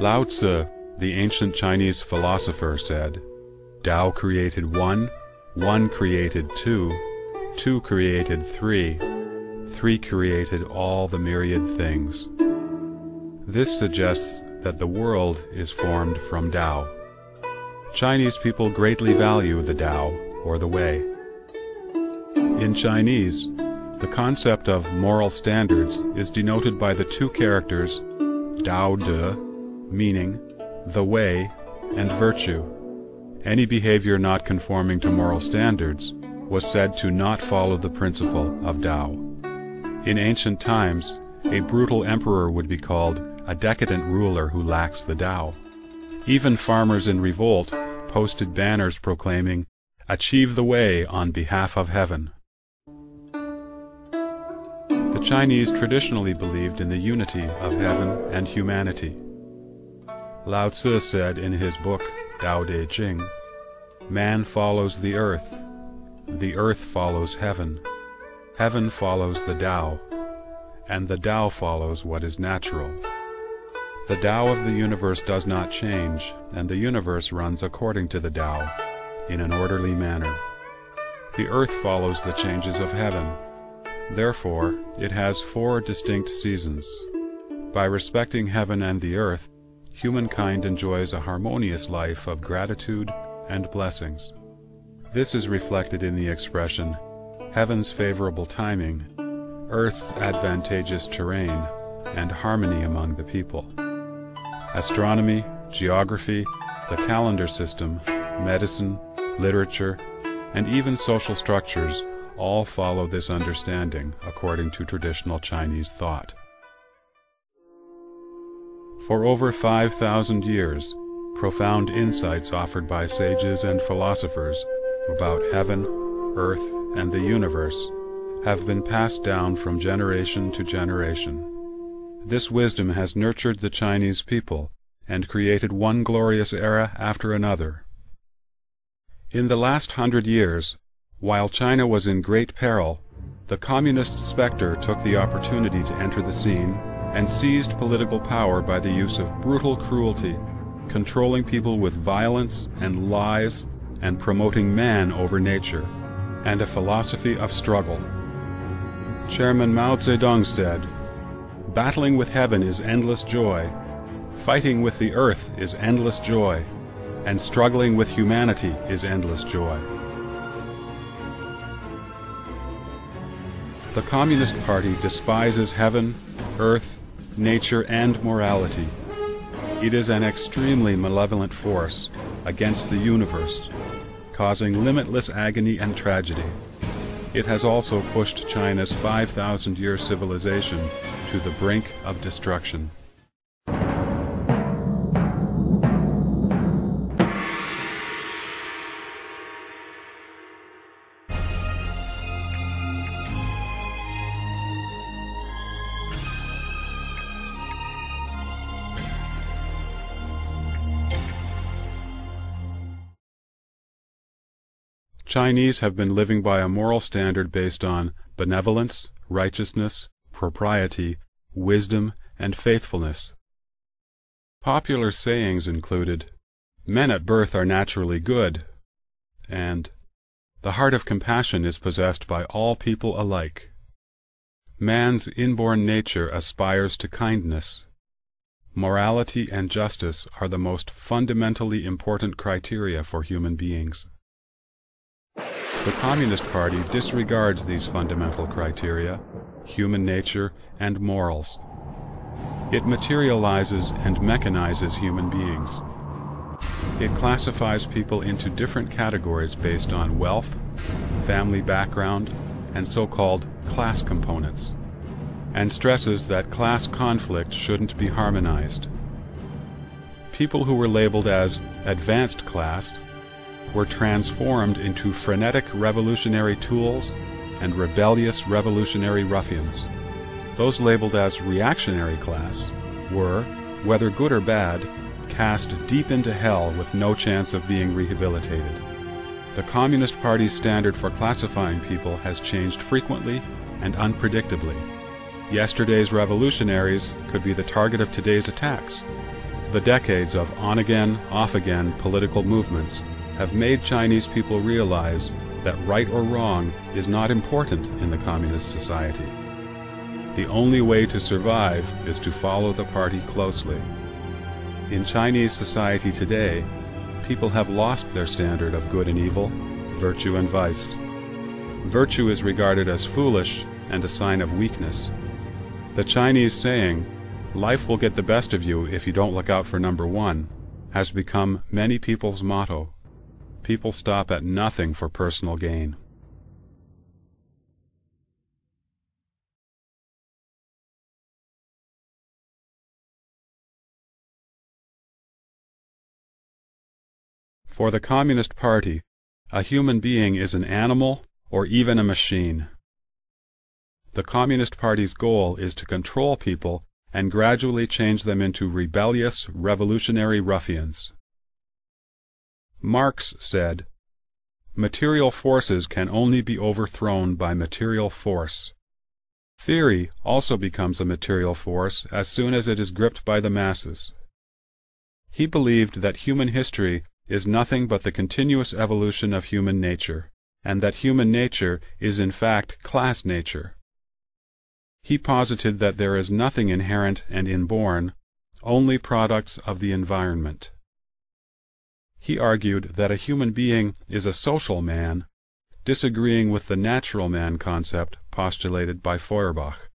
Lao Tzu, the ancient Chinese philosopher, said, "Tao created one, one created two, two created three, three created all the myriad things." This suggests that the world is formed from Tao. Chinese people greatly value the Tao, or the Way. In Chinese, the concept of moral standards is denoted by the two characters Dao De, meaning the way, and virtue. Any behavior not conforming to moral standards was said to not follow the principle of Tao. In ancient times, a brutal emperor would be called a decadent ruler who lacks the Tao. Even farmers in revolt posted banners proclaiming, "Achieve the way on behalf of heaven." The Chinese traditionally believed in the unity of heaven and humanity. Lao Tzu said in his book, Tao Te Ching, "Man follows the earth follows heaven, heaven follows the Tao, and the Tao follows what is natural. The Tao of the universe does not change, and the universe runs according to the Tao, in an orderly manner. The earth follows the changes of heaven. Therefore, it has 4 distinct seasons. By respecting heaven and the earth, humankind enjoys a harmonious life of gratitude and blessings." This is reflected in the expression, heaven's favorable timing, earth's advantageous terrain, and harmony among the people. Astronomy, geography, the calendar system, medicine, literature, and even social structures all follow this understanding according to traditional Chinese thought. For over 5,000 years, profound insights offered by sages and philosophers about heaven, earth, and the universe have been passed down from generation to generation. This wisdom has nurtured the Chinese people and created one glorious era after another. In the last 100 years, while China was in great peril, the communist specter took the opportunity to enter the scene and seized political power by the use of brutal cruelty, controlling people with violence and lies, and promoting man over nature, and a philosophy of struggle. Chairman Mao Zedong said, "Battling with heaven is endless joy, fighting with the earth is endless joy, and struggling with humanity is endless joy." The Communist Party despises heaven, earth, nature, and morality. It is an extremely malevolent force against the universe, causing limitless agony and tragedy. It has also pushed China's 5,000-year civilization to the brink of destruction. Chinese have been living by a moral standard based on benevolence, righteousness, propriety, wisdom, and faithfulness. Popular sayings included, "Men at birth are naturally good," and "The heart of compassion is possessed by all people alike." Man's inborn nature aspires to kindness. Morality and justice are the most fundamentally important criteria for human beings. The Communist Party disregards these fundamental criteria, human nature, and morals. It materializes and mechanizes human beings. It classifies people into different categories based on wealth, family background, and so-called class components, and stresses that class conflict shouldn't be harmonized. People who were labeled as advanced class were transformed into frenetic revolutionary tools and rebellious revolutionary ruffians. Those labeled as reactionary class were, whether good or bad, cast deep into hell with no chance of being rehabilitated. The Communist Party's standard for classifying people has changed frequently and unpredictably. Yesterday's revolutionaries could be the target of today's attacks. The decades of on-again, off-again political movements have made Chinese people realize that right or wrong is not important in the communist society. The only way to survive is to follow the party closely. In Chinese society today, people have lost their standard of good and evil, virtue and vice. Virtue is regarded as foolish and a sign of weakness. The Chinese saying, "Life will get the best of you if you don't look out for number one," has become many people's motto. People stop at nothing for personal gain. For the Communist Party, a human being is an animal or even a machine. The Communist Party's goal is to control people and gradually change them into rebellious, revolutionary ruffians. Marx said, "Material forces can only be overthrown by material force." Theory also becomes a material force as soon as it is gripped by the masses. He believed that human history is nothing but the continuous evolution of human nature, and that human nature is in fact class nature. He posited that there is nothing inherent and inborn, only products of the environment. He argued that a human being is a social man, disagreeing with the natural man concept postulated by Feuerbach.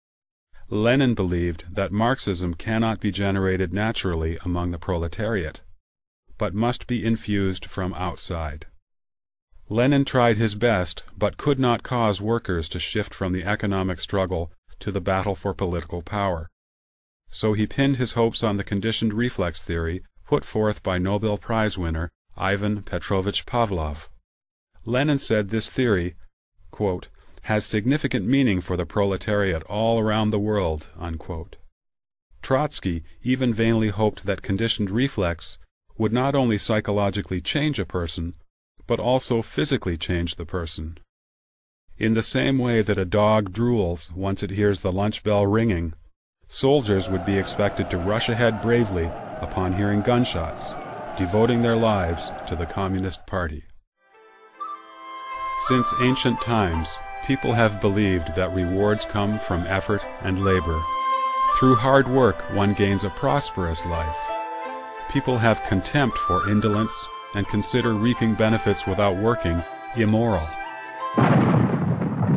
Lenin believed that Marxism cannot be generated naturally among the proletariat, but must be infused from outside. Lenin tried his best, but could not cause workers to shift from the economic struggle to the battle for political power. So he pinned his hopes on the conditioned reflex theory put forth by Nobel Prize winner Ivan Petrovich Pavlov. Lenin said this theory, quote, "has significant meaning for the proletariat all around the world," unquote. Trotsky even vainly hoped that conditioned reflex would not only psychologically change a person, but also physically change the person. In the same way that a dog drools once it hears the lunch bell ringing, soldiers would be expected to rush ahead bravely upon hearing gunshots, devoting their lives to the Communist Party. Since ancient times, people have believed that rewards come from effort and labor. Through hard work, one gains a prosperous life. People have contempt for indolence and consider reaping benefits without working immoral.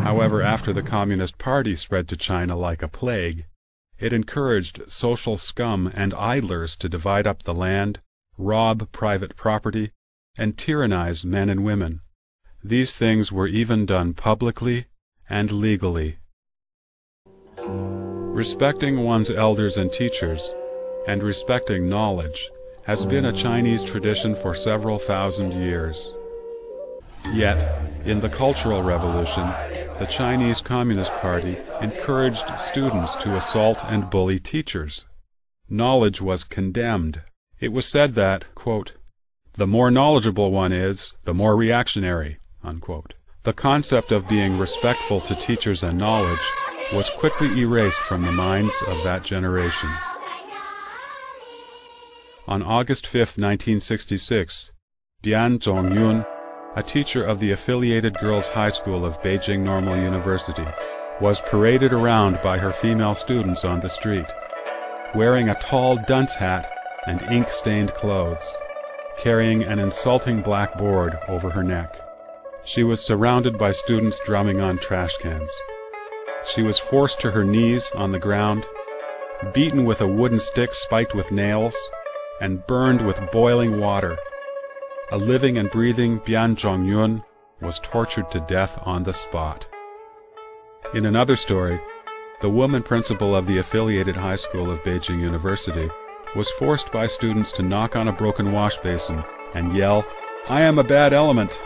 However, after the Communist Party spread to China like a plague, it encouraged social scum and idlers to divide up the land, rob private property, and tyrannize men and women. These things were even done publicly and legally. Respecting one's elders and teachers, and respecting knowledge, has been a Chinese tradition for several thousand years. Yet, in the Cultural Revolution, the Chinese Communist Party encouraged students to assault and bully teachers. Knowledge was condemned. It was said that, quote, "the more knowledgeable one is, the more reactionary," unquote. The concept of being respectful to teachers and knowledge was quickly erased from the minds of that generation. On August 5, 1966, Bian Zongyun, a teacher of the affiliated girls' high school of Beijing Normal University, was paraded around by her female students on the street, wearing a tall dunce hat and ink-stained clothes, carrying an insulting black board over her neck. She was surrounded by students drumming on trash cans. She was forced to her knees on the ground, beaten with a wooden stick spiked with nails, and burned with boiling water. A living and breathing Bian Zongyun was tortured to death on the spot. In another story, the woman principal of the affiliated high school of Beijing University was forced by students to knock on a broken wash basin and yell, "I am a bad element!"